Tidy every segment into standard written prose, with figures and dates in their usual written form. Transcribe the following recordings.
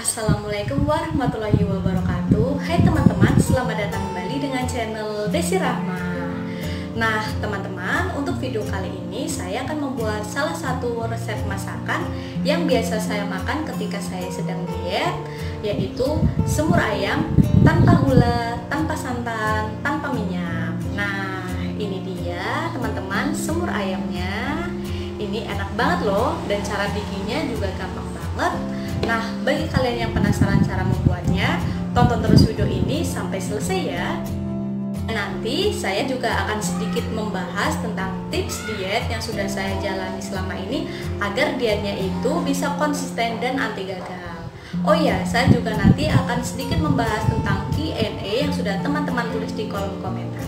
Assalamualaikum warahmatullahi wabarakatuh. Hai teman-teman, selamat datang kembali dengan channel Desi Rahma. Nah teman-teman, untuk video kali ini saya akan membuat salah satu resep masakan yang biasa saya makan ketika saya sedang diet, yaitu semur ayam tanpa gula, tanpa santan, tanpa minyak. Nah ini dia teman-teman, semur ayamnya. Ini enak banget loh, dan cara bikinnya juga gampang banget. Nah, bagi kalian yang penasaran cara membuatnya, tonton terus video ini sampai selesai ya. Nanti saya juga akan sedikit membahas tentang tips diet yang sudah saya jalani selama ini agar dietnya itu bisa konsisten dan anti gagal. Oh ya, saya juga nanti akan sedikit membahas tentang Q&A yang sudah teman-teman tulis di kolom komentar.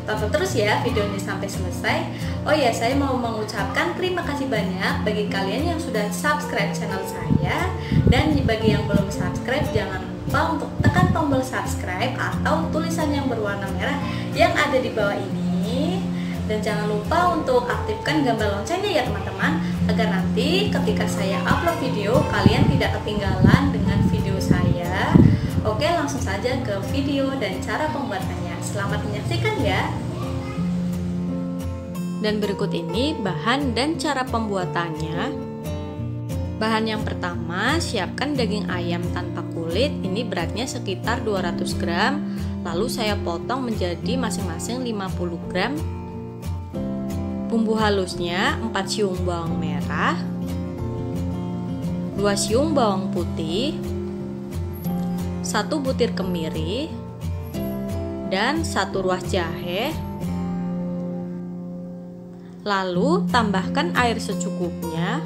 Tonton terus ya video ini sampai selesai. Oh ya, saya mau mengucapkan terima kasih banyak bagi kalian yang sudah subscribe channel saya. Dan bagi yang belum subscribe, jangan lupa untuk tekan tombol subscribe atau tulisan yang berwarna merah yang ada di bawah ini. Dan jangan lupa untuk aktifkan gambar loncengnya ya teman-teman, agar nanti ketika saya upload video, kalian tidak ketinggalan dengan video saya. Oke, langsung saja ke video dan cara pembuatannya. Selamat menyaksikan ya. Dan berikut ini bahan dan cara pembuatannya. Bahan yang pertama, siapkan daging ayam tanpa kulit. Ini beratnya sekitar 200 gram. Lalu saya potong menjadi masing-masing 50 gram. Bumbu halusnya 4 siung bawang merah, 2 siung bawang putih, 1 butir kemiri, dan 1 ruas jahe. Lalu tambahkan air secukupnya.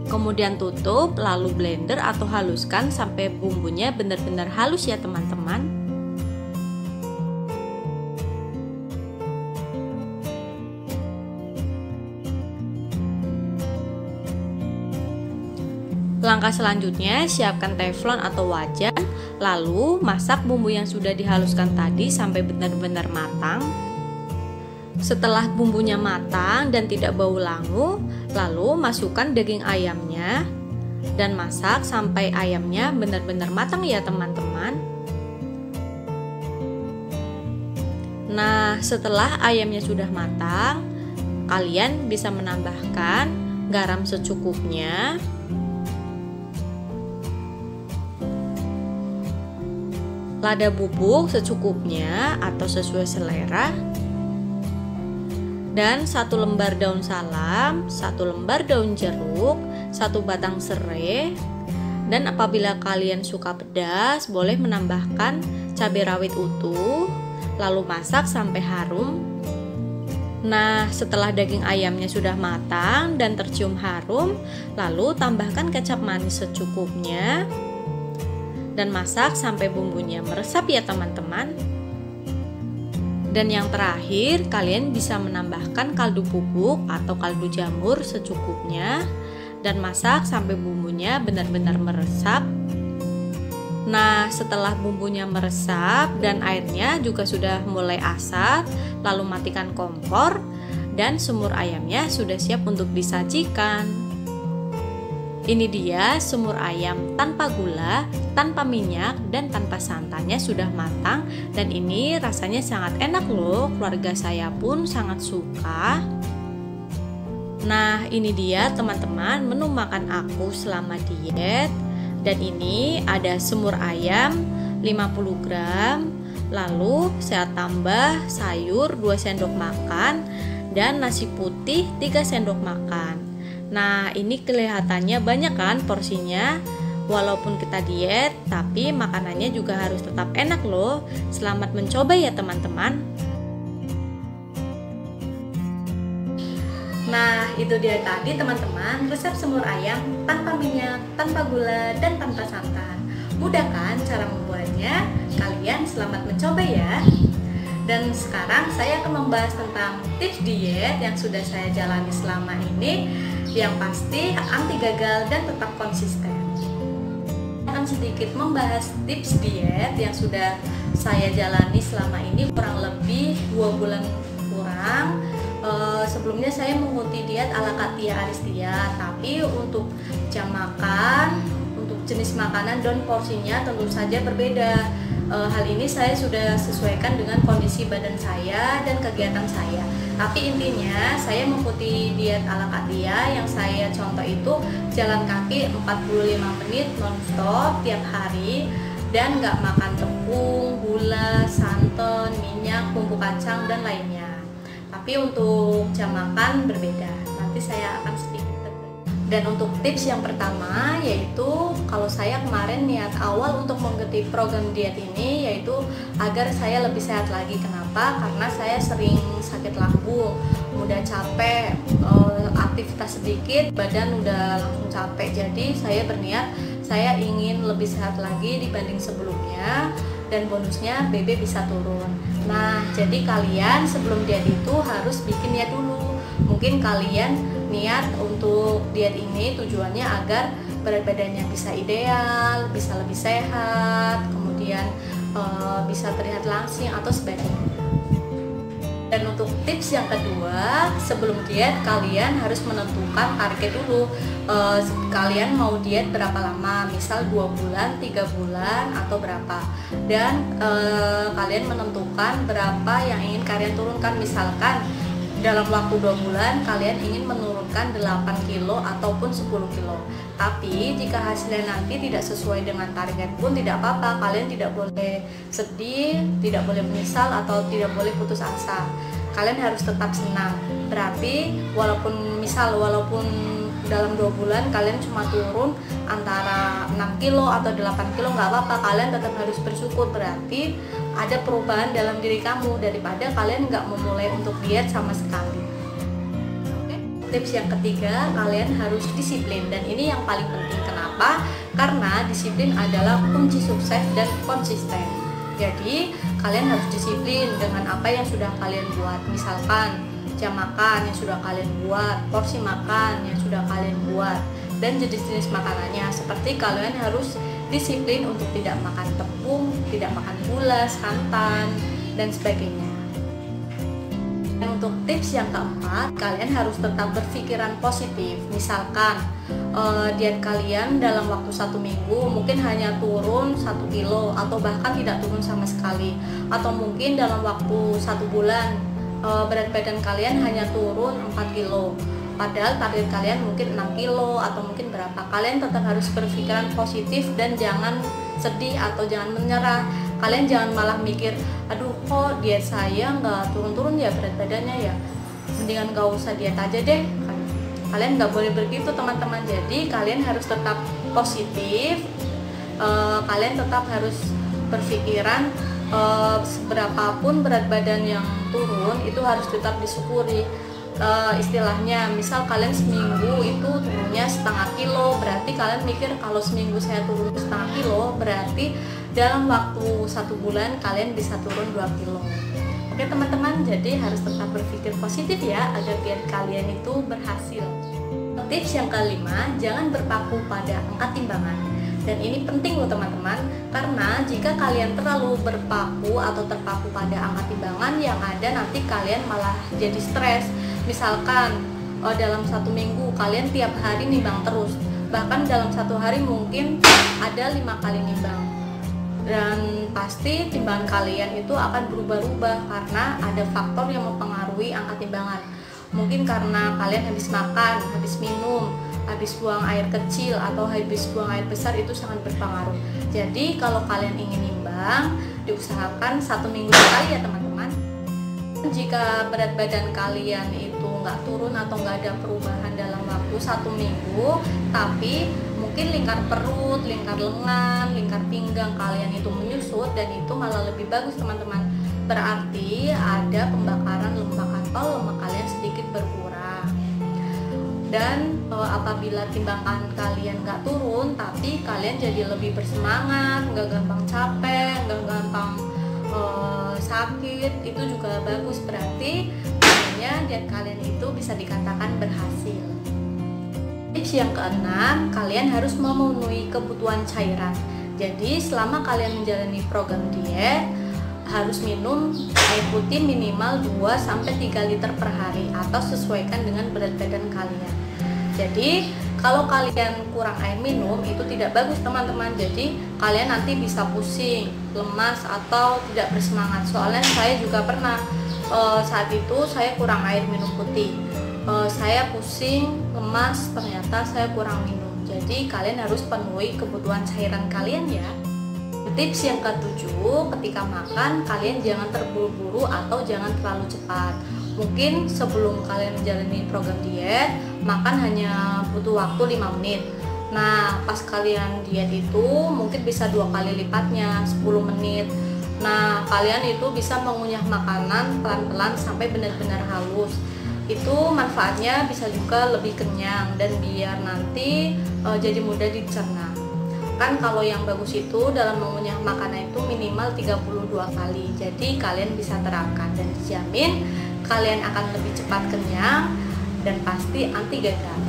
Kemudian tutup, lalu blender atau haluskan sampai bumbunya benar-benar halus ya teman-teman. Langkah selanjutnya, siapkan teflon atau wajan, lalu masak bumbu yang sudah dihaluskan tadi sampai benar-benar matang. Setelah bumbunya matang dan tidak bau langu, lalu masukkan daging ayamnya dan masak sampai ayamnya benar-benar matang ya teman-teman. Nah, setelah ayamnya sudah matang, kalian bisa menambahkan garam secukupnya, lada bubuk secukupnya atau sesuai selera, dan 1 lembar daun salam, 1 lembar daun jeruk, 1 batang serai. Dan apabila kalian suka pedas, boleh menambahkan cabai rawit utuh. Lalu masak sampai harum. Nah, setelah daging ayamnya sudah matang dan tercium harum, lalu tambahkan kecap manis secukupnya dan masak sampai bumbunya meresap ya teman-teman. Dan yang terakhir, kalian bisa menambahkan kaldu bubuk atau kaldu jamur secukupnya dan masak sampai bumbunya benar-benar meresap. Nah, setelah bumbunya meresap dan airnya juga sudah mulai asat, lalu matikan kompor dan semur ayamnya sudah siap untuk disajikan. Ini dia semur ayam tanpa gula, tanpa minyak, dan tanpa santannya sudah matang. Dan ini rasanya sangat enak loh, keluarga saya pun sangat suka. Nah ini dia teman-teman menu makan aku selama diet. Dan ini ada semur ayam 50 gram. Lalu saya tambah sayur 2 sendok makan dan nasi putih 3 sendok makan. Nah ini kelihatannya banyak kan porsinya. Walaupun kita diet, tapi makanannya juga harus tetap enak loh. Selamat mencoba ya teman-teman. Nah itu dia tadi teman-teman, resep semur ayam tanpa minyak, tanpa gula, dan tanpa santan. Mudah kan cara membuatnya? Kalian selamat mencoba ya. Dan sekarang saya akan membahas tentang tips diet yang sudah saya jalani selama ini, yang pasti anti gagal dan tetap konsisten. Saya akan sedikit membahas tips diet yang sudah saya jalani selama ini kurang lebih 2 bulan kurang. Sebelumnya saya mengikuti diet ala Katia Aristia, tapi untuk jam makan, untuk jenis makanan dan porsinya tentu saja berbeda. Hal ini saya sudah sesuaikan dengan kondisi badan saya dan kegiatan saya. Tapi intinya saya mengikuti diet ala Katia yang saya contoh itu jalan kaki 45 menit non-stop tiap hari, dan nggak makan tepung, gula, santan, minyak, bumbu kacang, dan lainnya. Tapi untuk jam makan berbeda. Nanti saya akan sedikit. Dan untuk tips yang pertama yaitu kalau saya kemarin niat awal untuk mengikuti program diet ini yaitu agar saya lebih sehat lagi. Kenapa? Karena saya sering sakit lambung, mudah capek, aktivitas sedikit badan udah langsung capek. Jadi saya berniat saya ingin lebih sehat lagi dibanding sebelumnya, dan bonusnya BB bisa turun. Nah, jadi kalian sebelum diet itu harus bikin niat dulu. Mungkin kalian niat untuk diet ini tujuannya agar berat badannya bisa ideal, bisa lebih sehat, kemudian bisa terlihat langsing atau sebagainya. Dan untuk tips yang kedua, sebelum diet kalian harus menentukan target dulu. Kalian mau diet berapa lama, misal 2 bulan, 3 bulan, atau berapa. Dan kalian menentukan berapa yang ingin kalian turunkan. Misalkan dalam waktu 2 bulan kalian ingin menurunkan 8 kilo ataupun 10 kilo. Tapi jika hasilnya nanti tidak sesuai dengan target pun tidak apa-apa. Kalian tidak boleh sedih, tidak boleh menyesal, atau tidak boleh putus asa. Kalian harus tetap senang. Berarti walaupun dalam 2 bulan kalian cuma turun antara 6 kilo atau 8 kilo, nggak apa-apa. Kalian tetap harus bersyukur. Berarti ada perubahan dalam diri kamu daripada kalian nggak memulai untuk diet sama sekali. Oke. Tips yang ketiga, kalian harus disiplin, dan ini yang paling penting. Kenapa? Karena disiplin adalah kunci sukses dan konsisten. Jadi kalian harus disiplin dengan apa yang sudah kalian buat. Misalkan jam makan yang sudah kalian buat, porsi makan yang sudah kalian buat, dan jenis-jenis makanannya. Seperti kalian harus disiplin untuk tidak makan tepung, tidak makan gula, santan, dan sebagainya. Dan untuk tips yang keempat, kalian harus tetap berpikiran positif. Misalkan diet kalian dalam waktu 1 minggu mungkin hanya turun 1 kilo atau bahkan tidak turun sama sekali, atau mungkin dalam waktu 1 bulan berat badan kalian hanya turun 4 kilo. Padahal target kalian mungkin 6 kilo atau mungkin berapa. Kalian tetap harus berpikiran positif dan jangan sedih atau jangan menyerah. Kalian jangan malah mikir, aduh kok diet saya nggak turun-turun ya berat badannya ya, mendingan nggak usah diet aja deh. Kalian nggak boleh begitu teman-teman. Jadi kalian harus tetap positif. Kalian tetap harus berpikiran seberapapun berat badan yang turun itu harus tetap disyukuri. Istilahnya misal kalian seminggu itu turunnya setengah kilo, berarti kalian mikir kalau seminggu saya turun setengah kilo berarti dalam waktu 1 bulan kalian bisa turun 2 kilo. Oke teman-teman, jadi harus tetap berpikir positif ya agar diet kalian itu berhasil. Tips yang kelima, jangan berpaku pada angka timbangan. Dan ini penting loh teman-teman, karena jika kalian terlalu berpaku atau terpaku pada angka timbangan, yang ada nanti kalian malah jadi stres. Misalkan dalam 1 minggu kalian tiap hari nimbang terus, bahkan dalam 1 hari mungkin ada 5 kali nimbang, dan pasti timbangan kalian itu akan berubah-ubah karena ada faktor yang mempengaruhi angka timbangan. Mungkin karena kalian habis makan, habis minum, habis buang air kecil, atau habis buang air besar, itu sangat berpengaruh. Jadi kalau kalian ingin nimbang, diusahakan 1 minggu sekali ya teman-teman. Jika berat badan kalian itu nggak turun atau nggak ada perubahan dalam waktu 1 minggu, tapi mungkin lingkar perut, lingkar lengan, lingkar pinggang kalian itu menyusut, dan itu malah lebih bagus teman-teman. Berarti ada pembakaran lemak atau lemak kalian sedikit berkurang. Dan apabila timbangan kalian nggak turun tapi kalian jadi lebih bersemangat, nggak gampang capek, nggak gampang sakit, itu juga bagus. Berarti makanya diet kalian itu bisa dikatakan berhasil. Tips yang keenam, kalian harus memenuhi kebutuhan cairan. Jadi selama kalian menjalani program diet, harus minum air putih minimal 2-3 liter per hari atau sesuaikan dengan berat badan kalian. Jadi Kalau kalian kurang air minum itu tidak bagus teman-teman. Jadi kalian nanti bisa pusing, lemas atau tidak bersemangat. Soalnya saya juga pernah saat itu saya kurang air minum putih. Saya pusing, lemas, ternyata saya kurang minum. Jadi kalian harus penuhi kebutuhan cairan kalian ya. Tips yang ketujuh, ketika makan kalian jangan terburu-buru atau jangan terlalu cepat. Mungkin sebelum kalian menjalani program diet, makan hanya butuh waktu 5 menit. Nah, pas kalian diet itu mungkin bisa 2 kali lipatnya, 10 menit. Nah, kalian itu bisa mengunyah makanan pelan-pelan sampai benar-benar halus. Itu manfaatnya bisa juga lebih kenyang dan biar nanti jadi mudah dicerna. Kan kalau yang bagus itu dalam mengunyah makanan itu minimal 32 kali. Jadi kalian bisa terapkan dan dijamin kalian akan lebih cepat kenyang dan pasti anti gagal.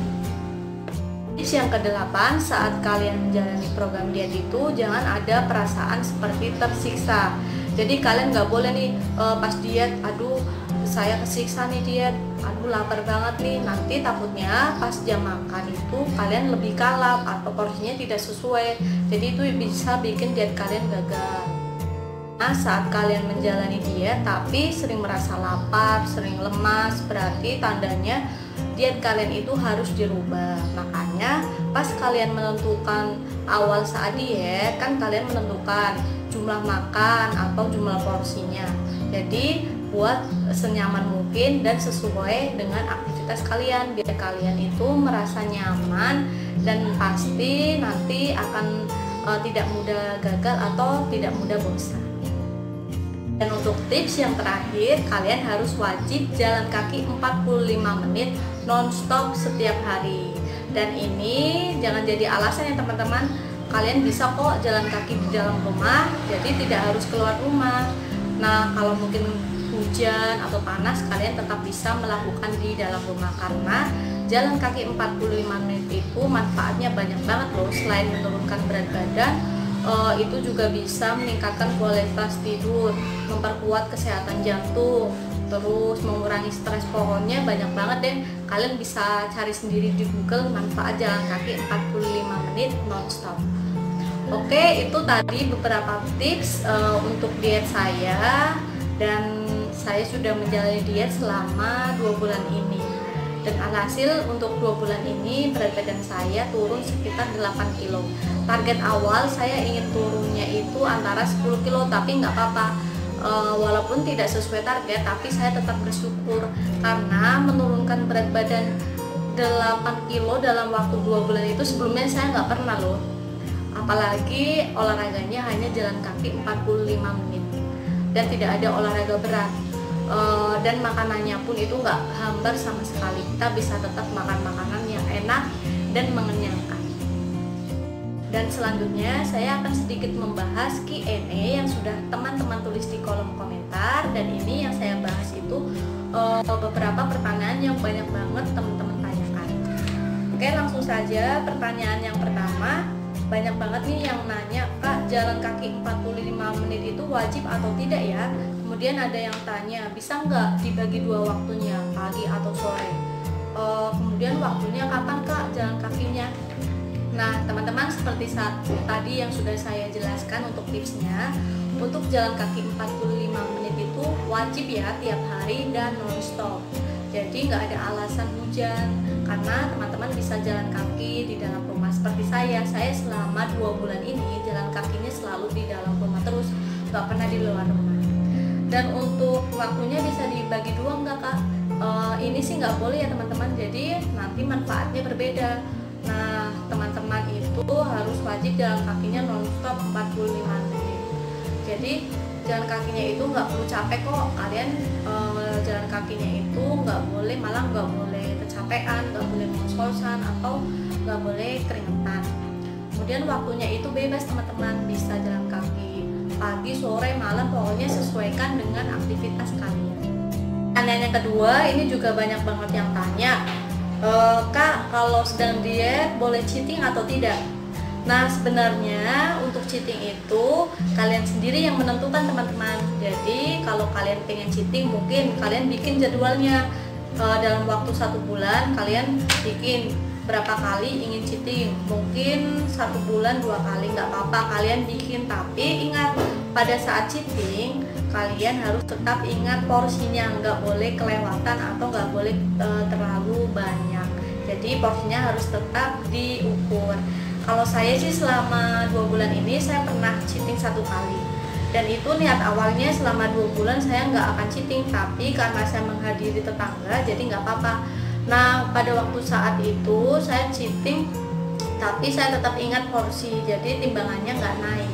Tips yang ke-8, saat kalian menjalani program diet itu jangan ada perasaan seperti tersiksa. Jadi kalian nggak boleh nih pas diet, aduh saya kesiksa nih diet, aduh lapar banget nih. Nanti takutnya pas jam makan itu kalian lebih kalap atau porsinya tidak sesuai. Jadi itu bisa bikin diet kalian gagal. Nah, saat kalian menjalani diet tapi sering merasa lapar, sering lemas, berarti tandanya diet kalian itu harus dirubah. Makanya pas kalian menentukan awal saat diet, kan kalian menentukan jumlah makan atau jumlah porsinya. Jadi buat senyaman mungkin dan sesuai dengan aktivitas kalian biar kalian itu merasa nyaman dan pasti nanti akan tidak mudah gagal atau tidak mudah bosan. Dan untuk tips yang terakhir, kalian harus wajib jalan kaki 45 menit non-stop setiap hari. Dan ini jangan jadi alasan ya teman-teman, kalian bisa kok jalan kaki di dalam rumah, jadi tidak harus keluar rumah. Nah, kalau mungkin hujan atau panas, kalian tetap bisa melakukan di dalam rumah karena jalan kaki 45 menit itu manfaatnya banyak banget loh. Selain menurunkan berat badan, itu juga bisa meningkatkan kualitas tidur, memperkuat kesehatan jantung, terus mengurangi stres. Pokoknya banyak banget deh. Kalian bisa cari sendiri di Google manfaat jalan kaki 45 menit non-stop. Oke, itu tadi beberapa tips untuk diet saya, dan saya sudah menjalani diet selama 2 bulan ini. Dan alhasil untuk 2 bulan ini berat badan saya turun sekitar 8 kilo. Target awal saya ingin turunnya itu antara 10 kilo, tapi nggak apa-apa. Walaupun tidak sesuai target, tapi saya tetap bersyukur karena menurunkan berat badan 8 kilo dalam waktu 2 bulan itu sebelumnya saya nggak pernah loh. Apalagi olahraganya hanya jalan kaki 45 menit dan tidak ada olahraga berat. Dan makanannya pun itu nggak hambar sama sekali. Kita bisa tetap makan makanan yang enak dan mengenyangkan. Dan selanjutnya saya akan sedikit membahas Q&A yang sudah teman-teman tulis di kolom komentar. Dan ini yang saya bahas itu beberapa pertanyaan yang banyak banget teman-teman tanyakan. Oke, langsung saja pertanyaan yang pertama. Banyak banget nih yang nanya, Kak, jalan kaki 45 menit itu wajib atau tidak ya? Kemudian ada yang tanya, bisa nggak dibagi 2 waktunya, pagi atau sore? Kemudian waktunya kapan Kak jalan kakinya? Nah teman-teman, seperti tadi yang sudah saya jelaskan untuk tipsnya, untuk jalan kaki 45 menit itu wajib ya tiap hari dan non-stop. Jadi nggak ada alasan hujan, karena teman-teman bisa jalan kaki di dalam rumah seperti saya selama 2 bulan ini jalan kakinya selalu di dalam rumah terus, nggak pernah di luar rumah. Dan untuk waktunya bisa dibagi 2 enggak Kak? Ini sih nggak boleh ya teman-teman, jadi nanti manfaatnya berbeda. Nah teman-teman itu harus wajib jalan kakinya non-stop 45 menit. Jadi jalan kakinya itu nggak perlu capek kok. Kalian jalan kakinya itu nggak boleh, malah nggak boleh kecapean, nggak boleh ngos-ngosan atau nggak boleh keringetan. Kemudian waktunya itu bebas teman-teman, bisa jalan kaki pagi, sore, malam, pokoknya sesuaikan dengan aktivitas kalian. Pertanyaan yang kedua, ini juga banyak banget yang tanya, Kak, kalau sedang diet boleh cheating atau tidak? Nah sebenarnya untuk cheating itu kalian sendiri yang menentukan teman-teman. Jadi kalau kalian pengen cheating, mungkin kalian bikin jadwalnya dalam waktu 1 bulan. Kalian bikin berapa kali ingin cheating, mungkin 1 bulan 2 kali nggak apa-apa kalian bikin, tapi ingat pada saat cheating kalian harus tetap ingat porsinya, nggak boleh kelewatan atau nggak boleh terlalu banyak. Jadi porsinya harus tetap diukur. Kalau saya sih selama 2 bulan ini saya pernah cheating 1 kali, dan itu niat awalnya selama 2 bulan saya nggak akan cheating, tapi karena saya menghadiri tetangga jadi nggak apa-apa. Nah pada waktu saat itu saya cheating, tapi saya tetap ingat porsi, jadi timbangannya nggak naik.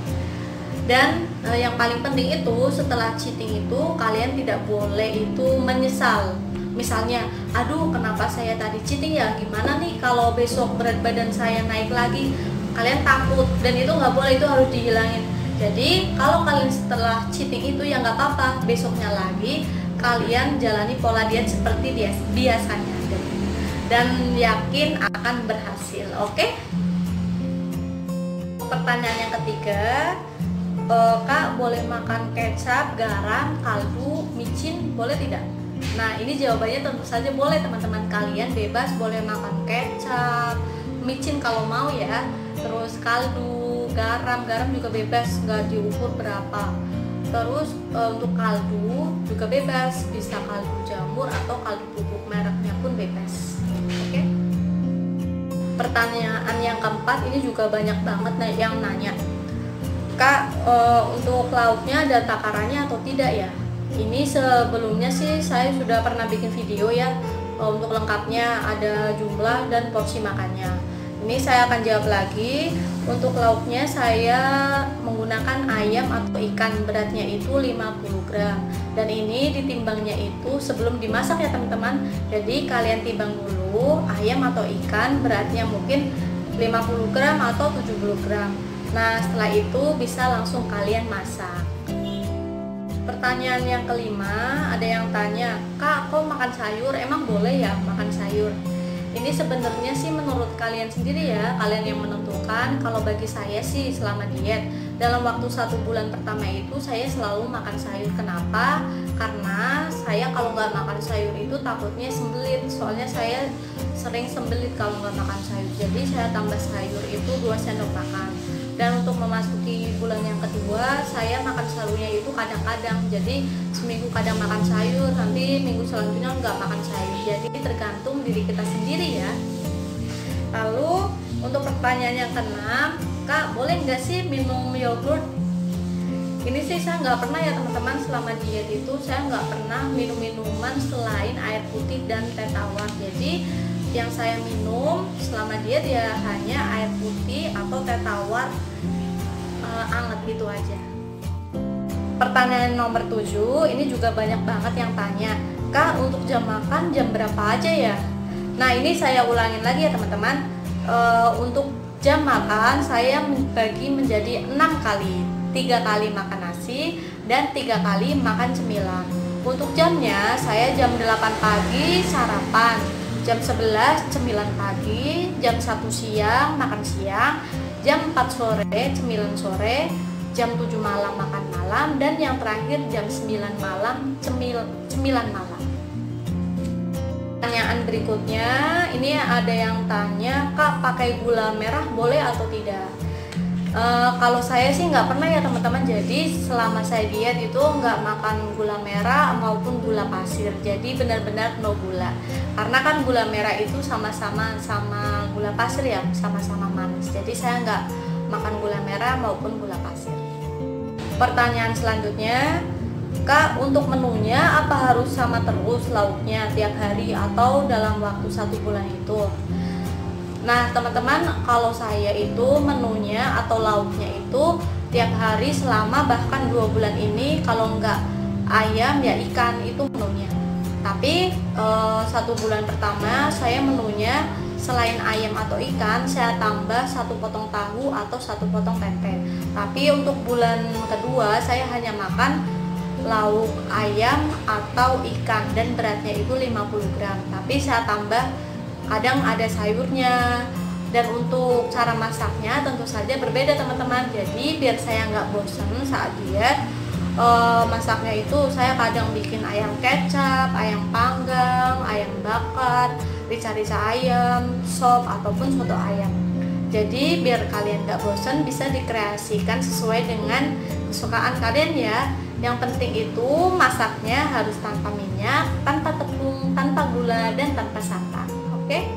Dan yang paling penting itu setelah cheating itu kalian tidak boleh itu menyesal. Misalnya, aduh kenapa saya tadi cheating ya, gimana nih kalau besok berat badan saya naik lagi, kalian takut, dan itu nggak boleh, itu harus dihilangin. Jadi kalau kalian setelah cheating itu ya nggak apa-apa, besoknya lagi kalian jalani pola diet seperti biasanya dan yakin akan berhasil. Oke? Pertanyaan yang ketiga, Kak boleh makan kecap, garam, kaldu, micin, boleh tidak? Nah ini jawabannya tentu saja boleh teman-teman, kalian bebas boleh makan kecap, micin kalau mau ya, terus kaldu, garam juga bebas, nggak diukur berapa. Terus untuk kaldu juga bebas, bisa kaldu jamur atau kaldu bubuk, mereknya pun bebas. Oke? Pertanyaan yang keempat ini juga banyak banget yang nanya, Kak untuk lauknya ada takarannya atau tidak ya? Ini sebelumnya sih saya sudah pernah bikin video ya, untuk lengkapnya ada jumlah dan porsi makannya. Ini saya akan jawab lagi. Untuk lauknya saya menggunakan ayam atau ikan, beratnya itu 50 gram, dan ini ditimbangnya itu sebelum dimasak ya teman-teman. Jadi kalian timbang dulu ayam atau ikan beratnya mungkin 50 gram atau 70 gram. Nah setelah itu bisa langsung kalian masak. Pertanyaan yang kelima, ada yang tanya, Kak kok makan sayur, emang boleh ya makan sayur? Ini sebenarnya sih menurut kalian sendiri ya, kalian yang menentukan. Kalau bagi saya sih selama diet, dalam waktu 1 bulan pertama itu saya selalu makan sayur. Kenapa? Karena saya kalau nggak makan sayur itu takutnya sembelit, soalnya saya sering sembelit kalau nggak makan sayur. Jadi saya tambah sayur itu 2 sendok makan. Dan untuk memasuki bulan yang kedua, saya makan sayurnya itu kadang-kadang. Jadi seminggu kadang makan sayur, nanti minggu selanjutnya nggak makan sayur. Jadi tergantung diri kita sendiri ya. Lalu untuk pertanyaan yang keenam, Kak boleh nggak sih minum yogurt? Ini sih saya nggak pernah ya teman-teman, selama diet itu saya nggak pernah minum minuman selain air putih dan teh tawar. Jadi yang saya minum selama diet ya hanya air putih atau teh tawar anget gitu aja. Pertanyaan nomor 7, ini juga banyak banget yang tanya, Kak untuk jam makan jam berapa aja ya? Nah ini saya ulangin lagi ya teman-teman, untuk jam makan saya bagi menjadi 6 kali, 3 kali makan nasi dan 3 kali makan cemilan. Untuk jamnya saya jam 8 pagi sarapan, jam 11 cemilan pagi, jam 1 siang makan siang, jam 4 sore cemilan sore, jam 7 malam makan malam, dan yang terakhir jam 9 malam cemilan malam. Pertanyaan berikutnya, ini ada yang tanya, Kak pakai gula merah boleh atau tidak? Kalau saya sih nggak pernah ya teman-teman, jadi selama saya diet itu nggak makan gula merah maupun gula pasir, jadi benar-benar no gula, karena kan gula merah itu sama-sama sama gula pasir ya, sama-sama manis, jadi saya nggak makan gula merah maupun gula pasir. Pertanyaan selanjutnya, Kak untuk menunya apa harus sama terus lauknya tiap hari atau dalam waktu 1 bulan itu? Nah teman-teman, kalau saya itu menunya atau lauknya itu tiap hari selama bahkan 2 bulan ini, kalau enggak ayam ya ikan itu menunya. Tapi 1 bulan pertama saya menunya selain ayam atau ikan saya tambah 1 potong tahu atau 1 potong tempe. Tapi untuk bulan kedua saya hanya makan lauk ayam atau ikan dan beratnya itu 50 gram. Tapi saya tambah kadang ada sayurnya. Dan untuk cara masaknya tentu saja berbeda teman-teman. Jadi biar saya nggak bosan saat diet, masaknya itu saya kadang bikin ayam kecap, ayam panggang, ayam bakar, rica-rica ayam, sop ataupun soto ayam. Jadi biar kalian gak bosan bisa dikreasikan sesuai dengan kesukaan kalian ya. Yang penting itu masaknya harus tanpa minyak, tanpa tepung, tanpa gula, dan tanpa santan. Oke?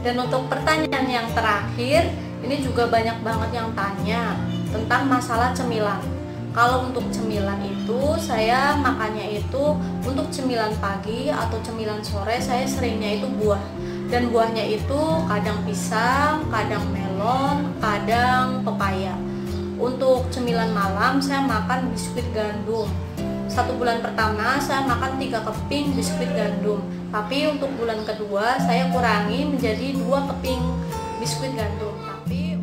Dan untuk pertanyaan yang terakhir, ini juga banyak banget yang tanya tentang masalah cemilan. Kalau untuk cemilan itu saya makannya itu untuk cemilan pagi atau cemilan sore saya seringnya itu buah. Dan buahnya itu kadang pisang, kadang melon, kadang pepaya. Untuk cemilan malam saya makan biskuit gandum. 1 bulan pertama saya makan 3 keping biskuit gandum. Tapi untuk bulan kedua saya kurangi menjadi 2 keping biskuit gandum.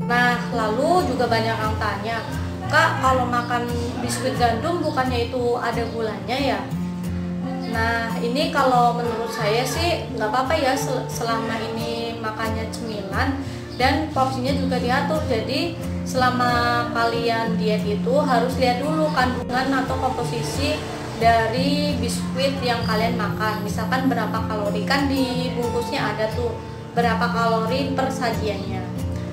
Nah, lalu juga banyak yang tanya, Kak, kalau makan biskuit gandum bukannya itu ada gulanya ya? Nah, ini kalau menurut saya sih nggak apa-apa ya selama ini makannya cemilan dan porsinya juga diatur. Jadi selama kalian diet itu harus lihat dulu kandungan atau komposisi dari biskuit yang kalian makan. Misalkan berapa kalori, kan di bungkusnya ada tuh berapa kalori per sajiannya.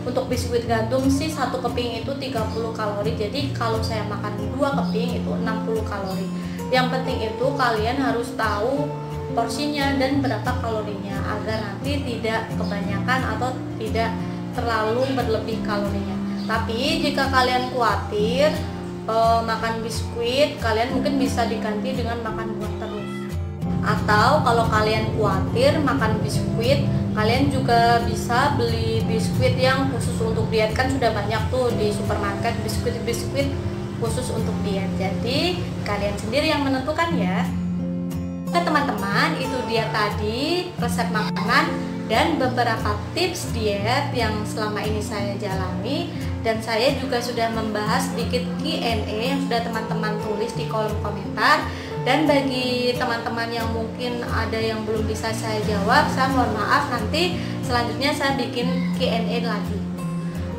Untuk biskuit gandum sih 1 keping itu 30 kalori. Jadi kalau saya makan 2 keping itu 60 kalori. Yang penting itu kalian harus tahu porsinya dan berapa kalorinya agar nanti tidak kebanyakan atau tidak terlalu berlebih kalorinya. Tapi jika kalian khawatir makan biskuit, kalian mungkin bisa diganti dengan makan buah terus. Atau kalau kalian khawatir makan biskuit, kalian juga bisa beli biskuit yang khusus untuk diet. Kan sudah banyak tuh di supermarket biskuit-biskuit khusus untuk diet. Jadi kalian sendiri yang menentukan ya. Oke teman-teman, itu dia tadi resep makanan dan beberapa tips diet yang selama ini saya jalani. Dan saya juga sudah membahas sedikit Q&A yang sudah teman-teman tulis di kolom komentar. Dan bagi teman-teman yang mungkin ada yang belum bisa saya jawab, saya mohon maaf, nanti selanjutnya saya bikin Q&A lagi.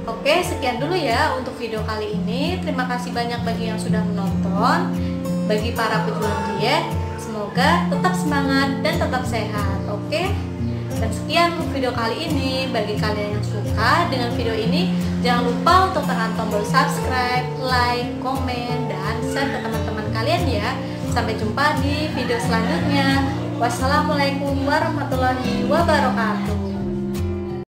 Oke, sekian dulu ya untuk video kali ini. Terima kasih banyak bagi yang sudah menonton. Bagi para pejuang diet, semoga tetap semangat dan tetap sehat. Oke. Dan sekian untuk video kali ini. Bagi kalian yang suka dengan video ini, jangan lupa untuk tekan tombol subscribe, like, komen, dan share ke teman-teman kalian ya. Sampai jumpa di video selanjutnya. Wassalamualaikum warahmatullahi wabarakatuh.